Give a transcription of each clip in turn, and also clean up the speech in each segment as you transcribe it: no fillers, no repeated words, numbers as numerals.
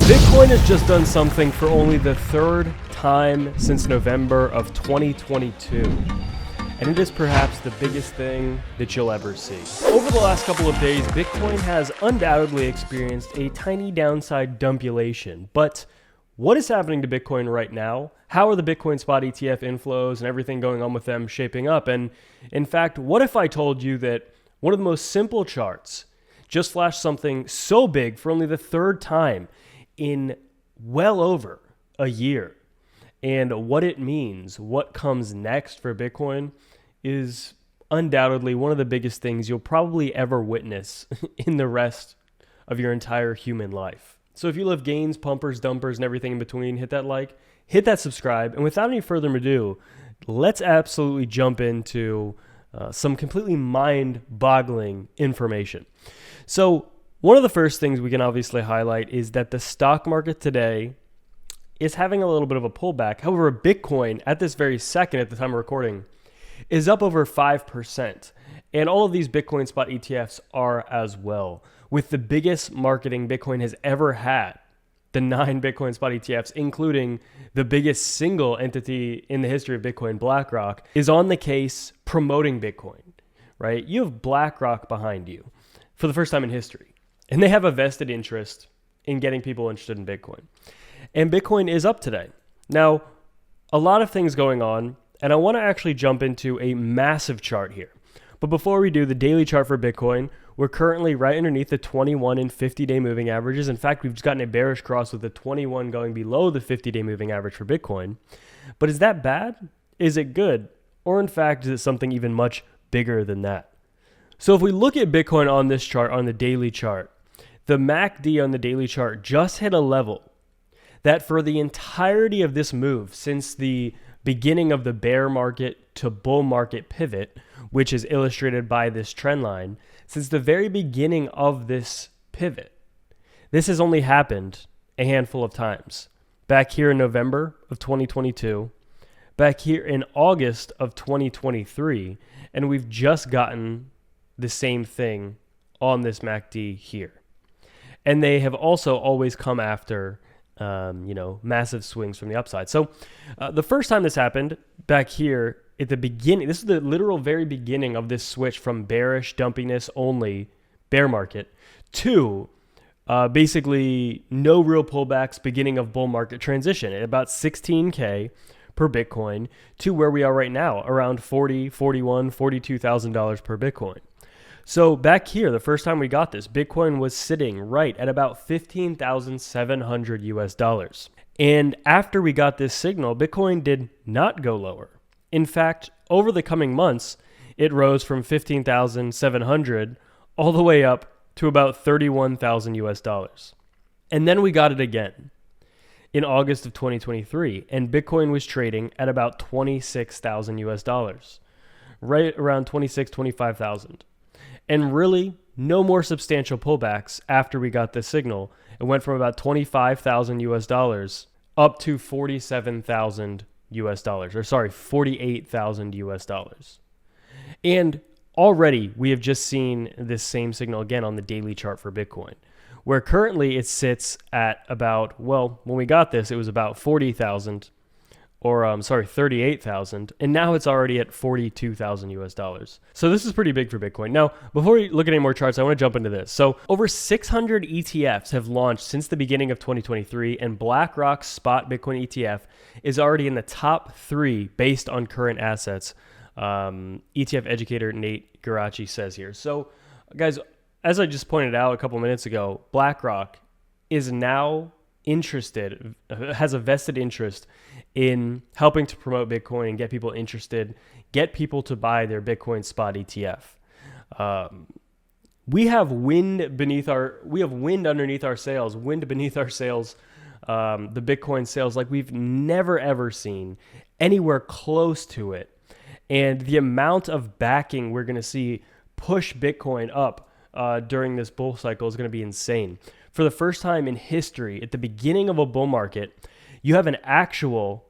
Bitcoin has just done something for only the third time since November of 2022. And it is perhaps the biggest thing that you'll ever see. Over the last couple of days, Bitcoin has undoubtedly experienced a tiny downside dumpulation. But what is happening to Bitcoin right now? How are the Bitcoin spot ETF inflows and everything going on with them shaping up? And in fact, what if I told you that one of the most simple charts just flashed something so big for only the third time in well over a year? And what it means, what comes next for Bitcoin, is undoubtedly one of the biggest things you'll probably ever witness in the rest of your entire human life. So if you love gains, pumpers, dumpers, and everything in between, hit that like, hit that subscribe, and without any further ado, let's absolutely jump into some completely mind-boggling information. So one of the first things we can obviously highlight is that the stock market today is having a little bit of a pullback. However, Bitcoin at this very second, at the time of recording, is up over 5%. And all of these Bitcoin spot ETFs are as well, with the biggest marketing Bitcoin has ever had. The 9 Bitcoin spot ETFs, including the biggest single entity in the history of Bitcoin, BlackRock, is on the case promoting Bitcoin, right? You have BlackRock behind you for the first time in history. And they have a vested interest in getting people interested in Bitcoin. And Bitcoin is up today. Now, a lot of things going on, and I want to actually jump into a massive chart here. But before we do, the daily chart for Bitcoin, we're currently right underneath the 21 and 50-day moving averages. In fact, we've just gotten a bearish cross with the 21 going below the 50-day moving average for Bitcoin. But is that bad? Is it good? Or in fact, is it something even much bigger than that? So if we look at Bitcoin on this chart, on the daily chart, the MACD on the daily chart just hit a level that for the entirety of this move, since the beginning of the bear market to bull market pivot, which is illustrated by this trend line, since the very beginning of this pivot, this has only happened a handful of times. Back here in November of 2022, back here in August of 2023, and we've just gotten the same thing on this MACD here. And they have also always come after massive swings from the upside. So the first time this happened back here at the beginning, this is the literal very beginning of this switch from bearish dumpiness only bear market to basically no real pullbacks, beginning of bull market transition at about 16K per Bitcoin to where we are right now, around $40, $41, $42,000 per Bitcoin. So back here, the first time we got this, Bitcoin was sitting right at about $15,700 US. And after we got this signal, Bitcoin did not go lower. In fact, over the coming months, it rose from 15,700 all the way up to about 31,000 US. And then we got it again in August of 2023, and Bitcoin was trading at about 26,000 US, right around 26, 25,000. And really, no more substantial pullbacks after we got this signal. It went from about 25,000 US up to 47,000 US, 48,000 US. And already we have just seen this same signal again on the daily chart for Bitcoin, where currently it sits at about, well, when we got this, it was about 40,000 or 38,000, and now it's already at 42,000 US. So this is pretty big for Bitcoin. Now, before we look at any more charts, I want to jump into this. So over 600 ETFs have launched since the beginning of 2023, and BlackRock's spot Bitcoin ETF is already in the top 3 based on current assets. ETF educator Nate Garachi says here. So guys, as I just pointed out a couple minutes ago, BlackRock is now interested, has a vested interest in helping to promote Bitcoin and get people interested, get people to buy their Bitcoin spot ETF. We have wind underneath our sails, the Bitcoin sales like we've never ever seen anywhere close to it. And the amount of backing we're going to see push Bitcoin up during this bull cycle is going to be insane. For the first time in history, at the beginning of a bull market, you have an actual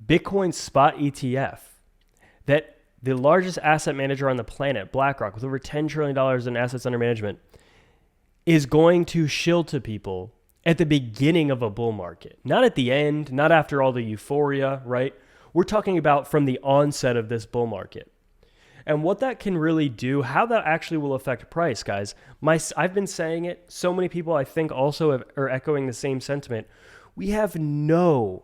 Bitcoin spot ETF that the largest asset manager on the planet, BlackRock, with over $10 trillion in assets under management, is going to shill to people at the beginning of a bull market, not at the end, not after all the euphoria, right? We're talking about from the onset of this bull market. And what that can really do, how that actually will affect price, guys. I've been saying it. So many people, I think, also are echoing the same sentiment. You have no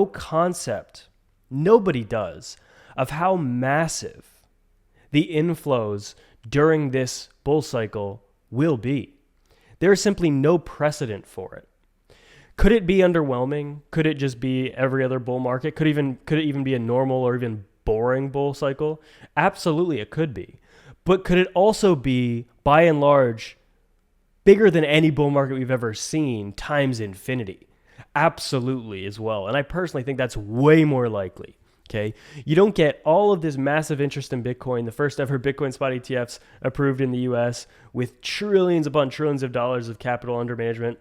concept, nobody does, of how massive the inflows during this bull cycle will be. There is simply no precedent for it. Could it be underwhelming? Could it just be every other bull market? Could it even be a normal or even boring bull cycle? Absolutely, it could be. But could it also be, by and large, bigger than any bull market we've ever seen times infinity? Absolutely as well. And I personally think that's way more likely. Okay, you don't get all of this massive interest in Bitcoin, the first ever Bitcoin spot ETFs approved in the US with trillions upon trillions of dollars of capital under management,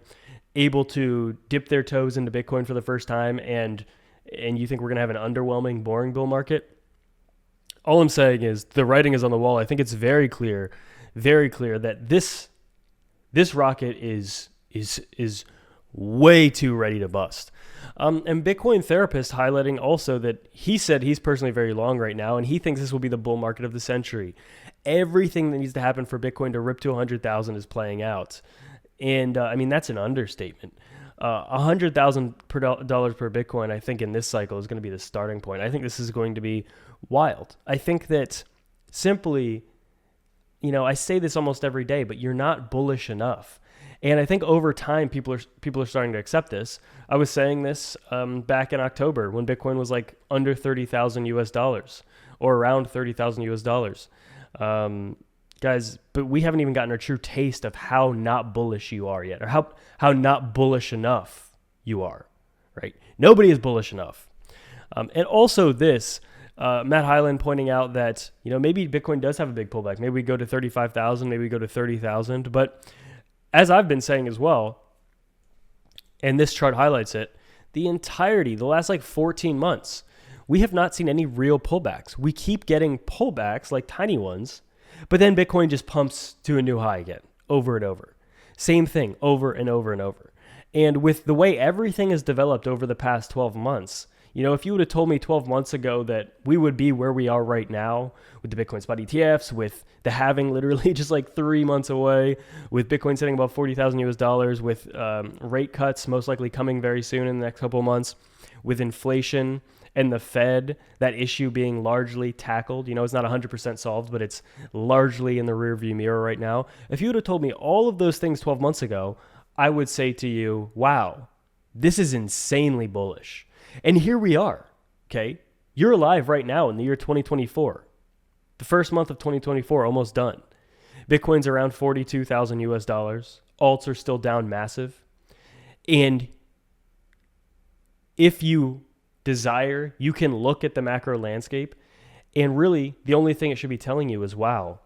able to dip their toes into Bitcoin for the first time, and you think we're going to have an underwhelming, boring bull market? All I'm saying is the writing is on the wall. I think it's very clear that this rocket is way too ready to bust. And Bitcoin Therapist highlighting also that he said he's personally very long right now, and he thinks this will be the bull market of the century. Everything that needs to happen for Bitcoin to rip to 100,000 is playing out. And I mean, that's an understatement. $100,000 per Bitcoin, I think in this cycle is going to be the starting point. I think this is going to be wild. I think that simply, I say this almost every day, but you're not bullish enough. And I think over time, people are starting to accept this. I was saying this back in October when Bitcoin was like under $30,000 or around $30,000. Guys, but we haven't even gotten a true taste of how not bullish you are yet, or how not bullish enough you are, right? Nobody is bullish enough. And also this, Matt Hyland pointing out that, maybe Bitcoin does have a big pullback. Maybe we go to 35,000, maybe we go to 30,000, but as I've been saying as well, and this chart highlights it, the last 14 months, we have not seen any real pullbacks. We keep getting pullbacks, like tiny ones, but then Bitcoin just pumps to a new high again, over and over. Same thing, over and over and over. And with the way everything has developed over the past 12 months, if you would have told me 12 months ago that we would be where we are right now with the Bitcoin spot ETFs, with the halving literally just 3 months away, with Bitcoin sitting above $40,000 with rate cuts most likely coming very soon in the next couple of months, with inflation and the Fed, that issue being largely tackled. It's not 100% solved, but it's largely in the rearview mirror right now. If you would have told me all of those things 12 months ago, I would say to you, wow, this is insanely bullish. And here we are, okay? You're alive right now in the year 2024. The first month of 2024 almost done. Bitcoin's around $42,000. Alts are still down massive. And if you desire, you can look at the macro landscape, and really the only thing it should be telling you is, wow,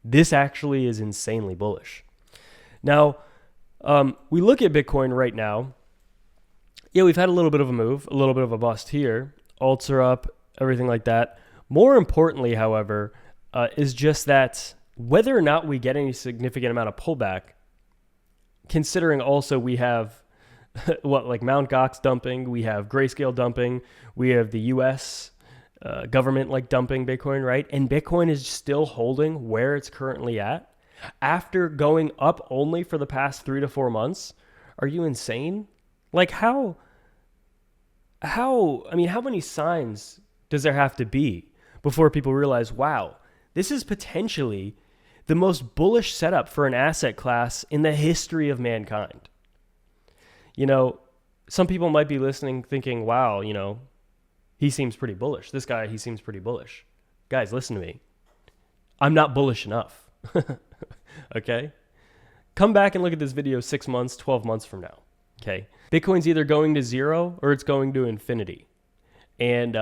this actually is insanely bullish. Now, we look at Bitcoin right now. Yeah, we've had a little bit of a move, a little bit of a bust here. Alts are up, everything like that. More importantly, however, is just that whether or not we get any significant amount of pullback, considering also we have Mt. Gox dumping, we have Grayscale dumping, we have the U.S. Government dumping Bitcoin, right? And Bitcoin is still holding where it's currently at after going up only for the past 3 to 4 months. Are you insane? How many signs does there have to be before people realize, wow, this is potentially the most bullish setup for an asset class in the history of mankind? Some people might be listening thinking, wow, he seems pretty bullish. This guy, he seems pretty bullish. Guys, listen to me. I'm not bullish enough. Okay? Come back and look at this video 6 months, 12 months from now. Okay? Bitcoin's either going to zero or it's going to infinity. And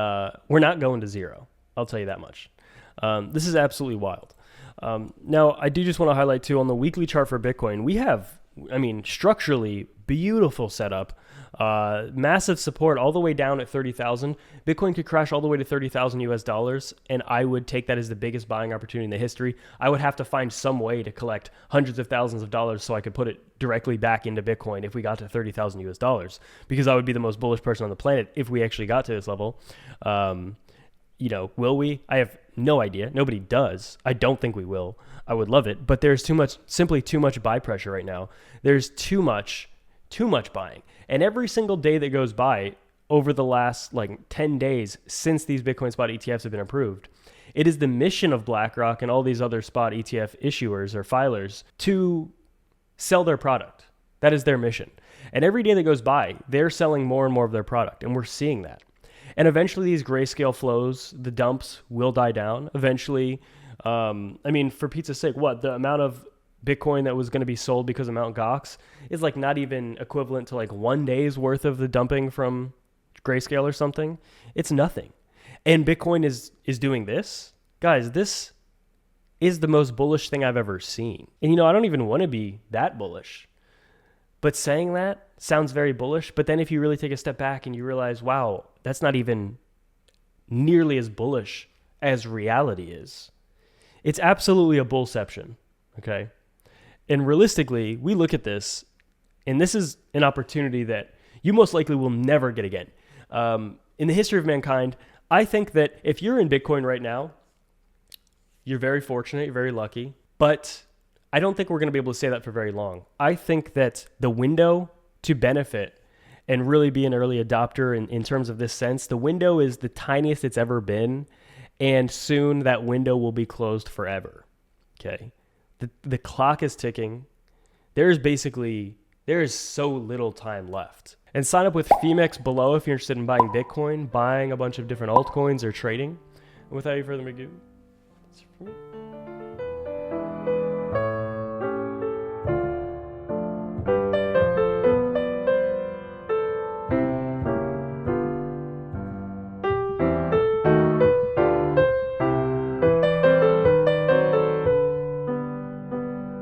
we're not going to zero. I'll tell you that much. This is absolutely wild. Now, I do just want to highlight too, on the weekly chart for Bitcoin, we have, structurally beautiful setup. Massive support all the way down at 30,000. Bitcoin could crash all the way to 30,000 US dollars, and I would take that as the biggest buying opportunity in the history. I would have to find some way to collect hundreds of thousands of dollars so I could put it directly back into Bitcoin if we got to 30,000 US dollars, because I would be the most bullish person on the planet if we actually got to this level. Will we? I have no idea. Nobody does. I don't think we will. I would love it, but there's simply too much buy pressure right now. There's too much buying. And every single day that goes by over the last 10 days since these Bitcoin spot ETFs have been approved, it is the mission of BlackRock and all these other spot ETF issuers or filers to sell their product. That is their mission. And every day that goes by, they're selling more and more of their product, and we're seeing that. And eventually these grayscale flows, the dumps will die down. Eventually, for pizza's sake, the amount of Bitcoin that was going to be sold because of Mt. Gox is not even equivalent to 1 day's worth of the dumping from grayscale or something. It's nothing. And Bitcoin is doing this. Guys, this is the most bullish thing I've ever seen. And I don't even want to be that bullish. But saying that sounds very bullish. But then if you really take a step back and you realize, wow, that's not even nearly as bullish as reality is. It's absolutely a bullception, okay? And realistically, we look at this, and this is an opportunity that you most likely will never get again. In the history of mankind, I think that if you're in Bitcoin right now, you're very fortunate, you're very lucky, but I don't think we're going to be able to say that for very long. I think that the window to benefit and really be an early adopter in terms of this sense, the window is the tiniest it's ever been, and soon that window will be closed forever, okay? The clock is ticking. There is so little time left. And sign up with Femex below if you're interested in buying Bitcoin, buying a bunch of different altcoins, or trading. And without any further ado, that's it for me.